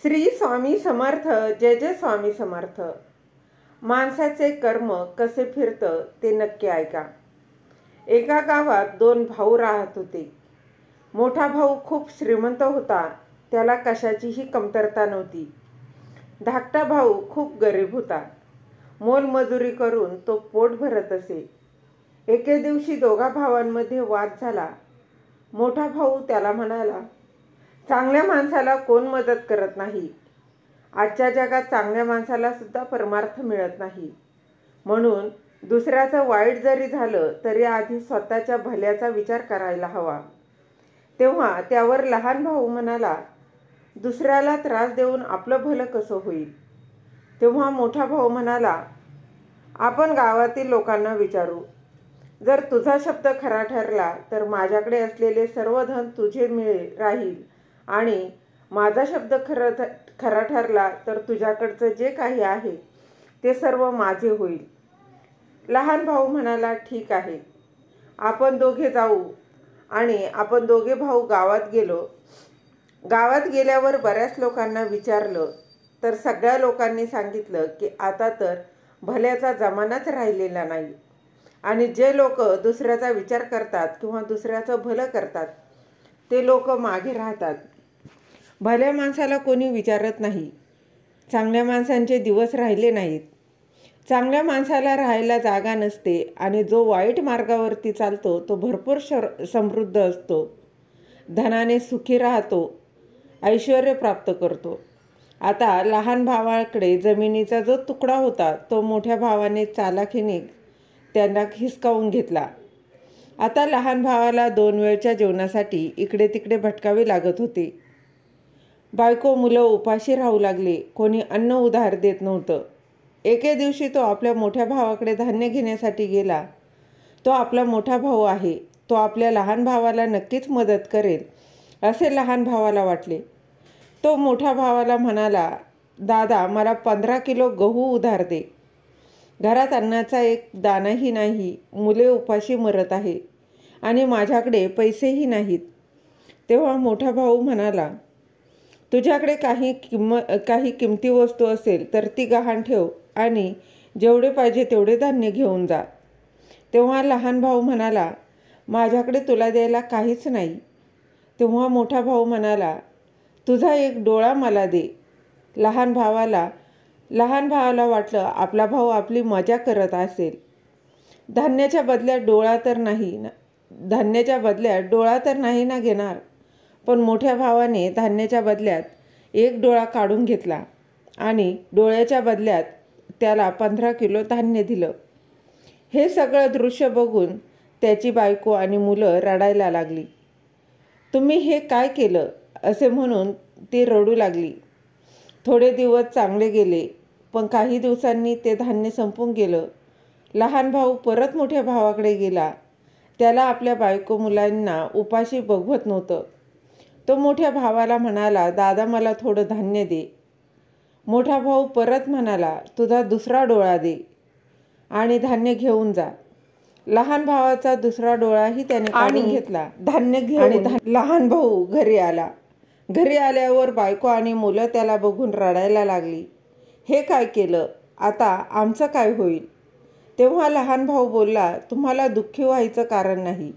श्री स्वामी समर्थ. जय जय स्वामी समर्थ. माणसाचे कर्म कसे फिरतं ते नक्की ऐका. एका गावात दोन भाऊ राहत होते. मोठा भाऊ खूप श्रीमंत होता. त्याला कशाचीही कमतरता नव्हती. धाकटा भाऊ खूप गरीब होता. मोलमजुरी करून तो पोट भरत असे. एके दिवशी दोघा भावांमध्ये वाद झाला. मोठा भाऊ त्याला म्हणाला, चांगल्या माणसाला कोण मदत करत नाही. आजच्या जगात चांगल्या माणसाला सुद्धा परमार्थ मिळत नाही. म्हणून दुसऱ्याचं वाईट जरी झालं तरी आधी स्वतःच्या भल्याचा विचार करायला हवा. तेव्हा त्यावर लहान भाऊ म्हणाला, दुसऱ्याला त्रास देऊन आपलं भलं कसं होईल. तेव्हा मोठा भाऊ म्हणाला, आपण गावातील लोकांना विचारू. जर तुझा शब्द खरा ठरला तर माझ्याकडे असलेले सर्व धन तुझे राहील आणि माझा शब्द खरा ठरला तर तुझ्याकडचं जे काही आहे ते सर्व माझे होईल. लहान भाऊ म्हणाला, ठीक आहे, आपण दोघे जाऊ. आणि आपण दोघे भाऊ गावात गेलो. गावात गेल्यावर बऱ्याच लोकांना विचारलं तर सगळ्या लोकांनी सांगितलं की आता तर भल्याचा जमानाच राहिलेला नाही आणि जे लोक दुसऱ्याचा विचार करतात किंवा दुसऱ्याचं भलं करतात ते लोक मागे राहतात. भल्या माणसाला कोणी विचारत नाही. चांगल्या माणसांचे दिवस राहिले नाहीत. चांगल्या माणसाला राहायला जागा नसते आणि जो वाईट मार्गावरती चालतो तो भरपूर समृद्ध असतो, धनाने सुखी राहतो, ऐश्वर्य प्राप्त करतो. आता लहान भावाकडे जमिनीचा जो तुकडा होता तो मोठ्या भावाने चालाखीने त्यांना हिसकावून घेतला. आता लहान भावाला 2 वेळच्या जेवणासाठी इकडे तिकडे भटकावे लागत होते. बायको मुलं उपाशी राहू लागले. कोणी अन्न उधार देत नव्हतं. एके दिवशी तो आपल्या मोठ्या भावाकडे धान्य घेण्यासाठी गेला. तो आपला मोठा भाऊ आहे. तो आपल्या लहान भावाला नक्कीच मदत करेल असे लहान भावाला वाटले. तो मोठ्या भावाला म्हणाला, दादा, मला 15 किलो गहू उधार दे. घरात अन्नाचा एक दाणाही नाही. मुले उपाशी मरत आहे आणि माझ्याकडे पैसेही नाहीत. तेव्हा मोठा भाऊ म्हणाला, तुझ्याकडे काही किमती वस्तू असेल तर ती गहाण ठेव आणि जेवढे पाहिजे तेवढे धान्य घेऊन जा. तेव्हा लहान भाऊ म्हणाला, माझ्याकडे तुला द्यायला काहीच नाही. तेव्हा मोठा भाऊ म्हणाला, तुझा एक डोळा मला दे. लहान भावाला वाटलं आपला भाऊ आपली मजा करत असेल. धान्याच्या बदल्यात डोळा तर नाही ना घेणार. पण मोठ्या भावाने धान्याच्या बदल्यात एक डोळा काढून घेतला आणि डोळ्याच्या बदल्यात त्याला 15 किलो धान्य दिलं. हे सगळं दृश्य बघून त्याची बायको आणि मुलं रडायला लागली. तुम्ही हे काय केलं असे म्हणून ती रडू लागली. थोडे दिवस चांगले गेले, पण काही दिवसांनी ते धान्य संपून गेलं. लहान भाऊ परत मोठ्या भावाकडे गेला. त्याला आपल्या बायको मुलांना उपाशी बघवत नव्हतं. तो मोठ्या भावाला म्हणाला, दादा, मला थोडं धान्य दे. मोठा भाऊ परत म्हणाला, तुझा दुसरा डोळा दे आणि धान्य घेऊन जा. लहान भावाचा दुसरा डोळाही त्याने काढून घेतला. धान्य घेऊन लहान भाऊ घरी आला. घरी आल्यावर बायको आणि मुलं त्याला बघून रडायला लागली. हे काय केलं? आता आमचं काय होईल? तेव्हा लहान भाऊ बोलला, तुम्हाला दुःखी व्हायचं कारण नाही.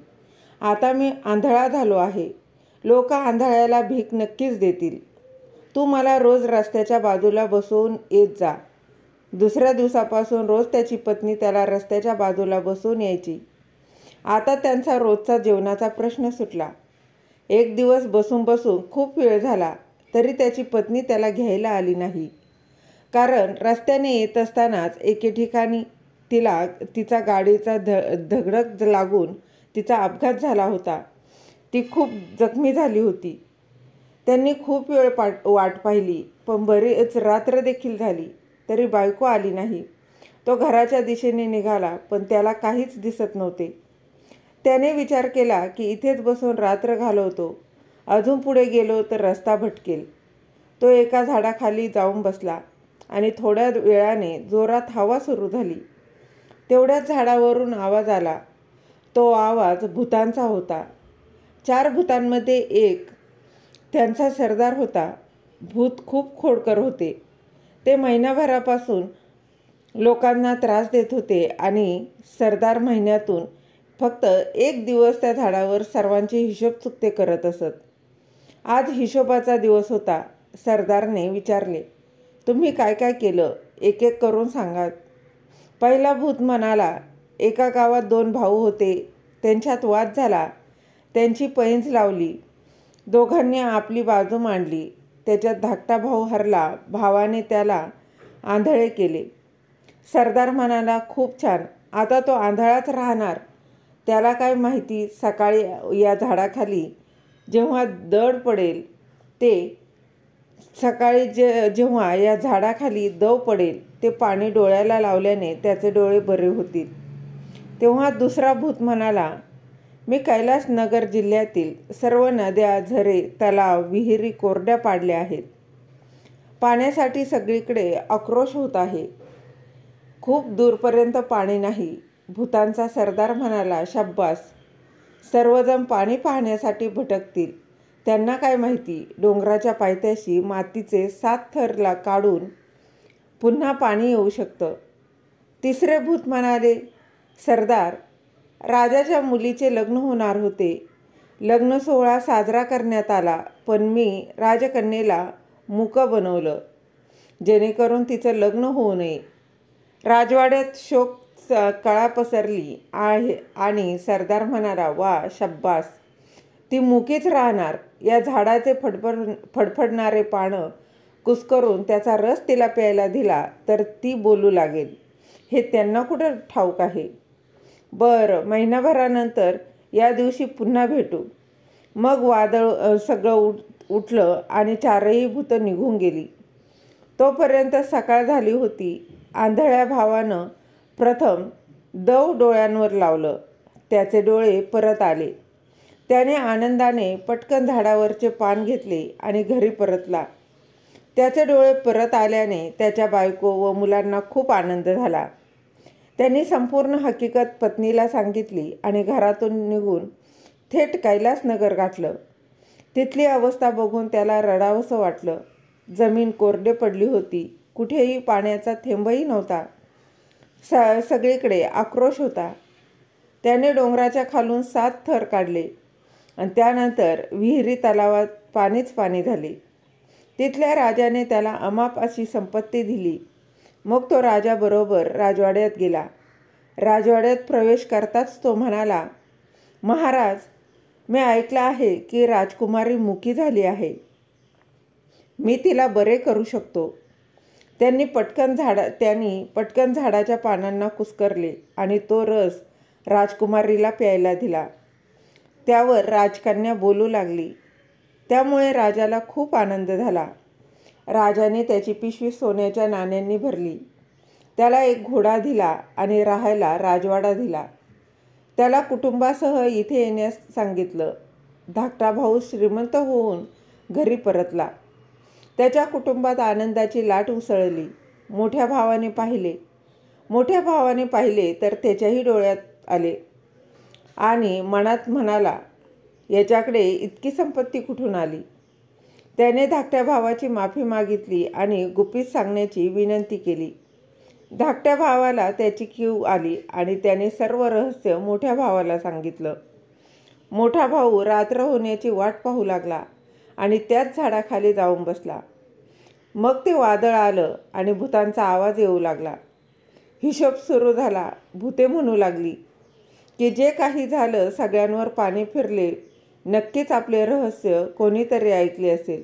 आता मी आंधळा झालो आहे. लोक आंधळ्याला भीक नक्कीच देतील. तू मला रोज रस्त्याच्या बाजूला बसवून येत जा. दुसऱ्या दिवसापासून रोज त्याची पत्नी त्याला रस्त्याच्या बाजूला बसवून यायची. आता त्यांचा रोजचा जेवणाचा प्रश्न सुटला. एक दिवस बसून खूप वेळ झाला तरी त्याची पत्नी त्याला घ्यायला आली नाही. कारण रस्त्याने येत असतानाच एके ठिकाणी तिचा गाडीचा धडक लागून तिचा अपघात झाला होता. ती खूप जखमी झाली होती. त्यांनी खूप वेळ वाट पाहिली, पण बरीच रात्र देखील झाली तरी बायको आली नाही. तो घराच्या दिशेने निघाला, पण त्याला काहीच दिसत नव्हते. त्याने विचार केला की इथेच बसून रात्र घालवतो. अजून पुढे गेलो तर रस्ता भटकेल. तो एका झाडाखाली जाऊन बसला आणि थोड्या वेळाने जोरात हवा सुरू झाली. तेवढ्याच झाडावरून आवाज आला. तो आवाज भूतांचा होता. 4 भूतांमध्ये एक त्यांचा सरदार होता. भूत खूप खोडकर होते. ते महिनाभरापासून लोकांना त्रास देत होते आणि सरदार महिन्यातून फक्त 1 दिवस त्या झाडावर सर्वांचे हिशोब चुकते करत असत. आज हिशोबाचा दिवस होता. सरदारने विचारले, तुम्ही काय काय केलं? एक एक करून सांगा. पहिला भूत म्हणाला, एका गावात 2 भाऊ होते. त्यांच्यात वाद झाला. त्यांची पैंज लावली. दोघांनी आपली बाजू मांडली. त्याच्यात धाकटा भाऊ हरला. भावाने त्याला आंधळे केले. सरदार म्हणाला, खूप छान, आता तो आंधळाच राहणार. त्याला काय माहिती, सकाळी या झाडाखाली जेव्हा दड पडेल जेव्हा या झाडाखाली दव पडेल ते पाणी डोळ्याला लावल्याने त्याचे डोळे बरे होतील. तेव्हा दुसरा भूत म्हणाला, मी कैलास नगर जिल्ह्यातील सर्व नद्या, झरे, तलाव, विहिरी कोरड्या पाडल्या आहेत. पाण्यासाठी सगळीकडे आक्रोश होत आहे. खूप दूरपर्यंत पाणी नाही. भूतांचा सरदार म्हणाला, शाब्बास, सर्वजण पाणी पाहण्यासाठी भटकतील. त्यांना काय माहिती, डोंगराच्या पायथ्याशी मातीचे 7 थर काढून पुन्हा पाणी येऊ शकतं. तिसरे भूत म्हणाले, सरदार, राजाच्या मुलीचे लग्न होणार होते. लग्न सोहळा साजरा करण्यात आला, पण मी राजकन्येला मूक बनवलं जेणेकरून तिचं लग्न होऊ नये. राजवाड्यात शोक कळा पसरली आहे आणि सरदार म्हणाला, वा, शाब्बास, ती मुकीच राहणार. या झाडाचे फडफडणारे पानं कुस्करून त्याचा रस तिला प्यायला दिला तर ती बोलू लागेल. हे त्यांना कुठं ठाऊक आहे. बरं, महिनाभरानंतर या दिवशी पुन्हा भेटू. मग वादळ सगळं उठलं आणि 4ही भूतं निघून गेली. तोपर्यंत सकाळ झाली होती. आंधळ्या भावानं प्रथम दव डोळ्यांवर लावलं. त्याचे डोळे परत आले. त्याने आनंदाने पटकन झाडावरचे पान घेतले आणि घरी परतला. त्याचे डोळे परत आल्याने त्याच्या बायको व मुलांना खूप आनंद झाला. त्यांनी संपूर्ण हकीकत पत्नीला सांगितली आणि घरातून निघून थेट कैलासनगर गाठलं. तिथली अवस्था बघून त्याला रडावंसं वाटलं. जमीन कोरडे पडली होती. कुठेही पाण्याचा थेंबही नव्हता. सगळीकडे आक्रोश होता. त्याने डोंगराच्या खालून 7 थर काढले आणि त्यानंतर विहिरी, तलावात पाणीच पाणी झाले. तिथल्या राजाने त्याला अमाप अशी संपत्ती दिली. मग तो राजाबरोबर राजवाड्यात गेला. राजवाड्यात प्रवेश करताच तो म्हणाला, महाराज, मी ऐकलं आहे की राजकुमारी मुकी झाली आहे. मी तिला बरे करू शकतो. त्यांनी पटकन झाडाच्या पानांना कुस्करले आणि तो रस राजकुमारीला प्यायला दिला. त्यावर राजकन्या बोलू लागली. त्यामुळे राजाला खूप आनंद झाला. राजाने त्याची पिशवी सोन्याच्या नाण्यांनी भरली. त्याला एक घोडा दिला आणि राहायला राजवाडा दिला. त्याला कुटुंबासह इथे येण्यास सांगितलं. धाकटा भाऊ श्रीमंत होऊन घरी परतला. त्याच्या कुटुंबात आनंदाची लाट उसळली. मोठ्या भावाने पाहिले तर त्याच्याही डोळ्यात आले आणि मनात म्हणाला, याच्याकडे इतकी संपत्ती कुठून आली. त्याने धाकट्या भावाची माफी मागितली आणि गुपित सांगण्याची विनंती केली. धाकट्या भावाला त्याची कीव आली आणि त्याने सर्व रहस्य मोठ्या भावाला सांगितलं. मोठा भाऊ रात्र होण्याची वाट पाहू लागला आणि त्याच झाडाखाली जाऊन बसला. मग ते वादळ आलं आणि भूतांचा आवाज येऊ लागला. हिशोब सुरू झाला. भूते म्हणू लागली की जे काही झालं सगळ्यांवर पाणी फिरले. नक्कीच आपले रहस्य कोणीतरी ऐकले असेल.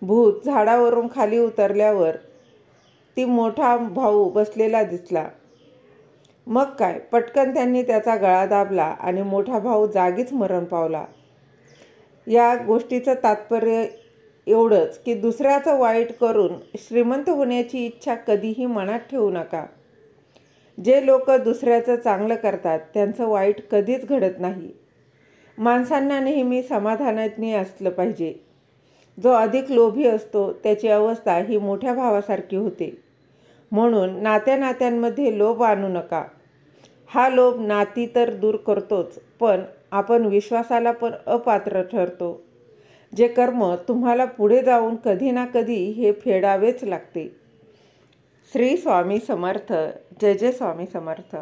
भूत झाडावरून खाली उतरल्यावर ती मोठा भाऊ बसलेला दिसला. मग काय, पटकन त्यांनी त्याचा गळा दाबला आणि मोठा भाऊ जागीच मरण पावला. या गोष्टीचं तात्पर्य एवढंच की दुसऱ्याचं वाईट करून श्रीमंत होण्याची इच्छा कधीही मनात ठेवू नका. जे लोक दुसऱ्याचं चांगलं करतात त्यांचं वाईट कधीच घडत नाही. माणसांना नेहमी समाधानाने असलं पाहिजे. जो अधिक लोभी असतो त्याची अवस्था ही मोठ्या भावासारखी होते. म्हणून नात्यांमध्ये लोभ आणू नका. हा लोभ नाती तर दूर करतोच, पण आपण विश्वासाला पण अपात्र ठरतो. जे कर्म तुम्हाला पुढे जाऊन कधी ना कधी हे फेडावेच लागते. श्री स्वामी समर्थ. जय जय स्वामी समर्थ.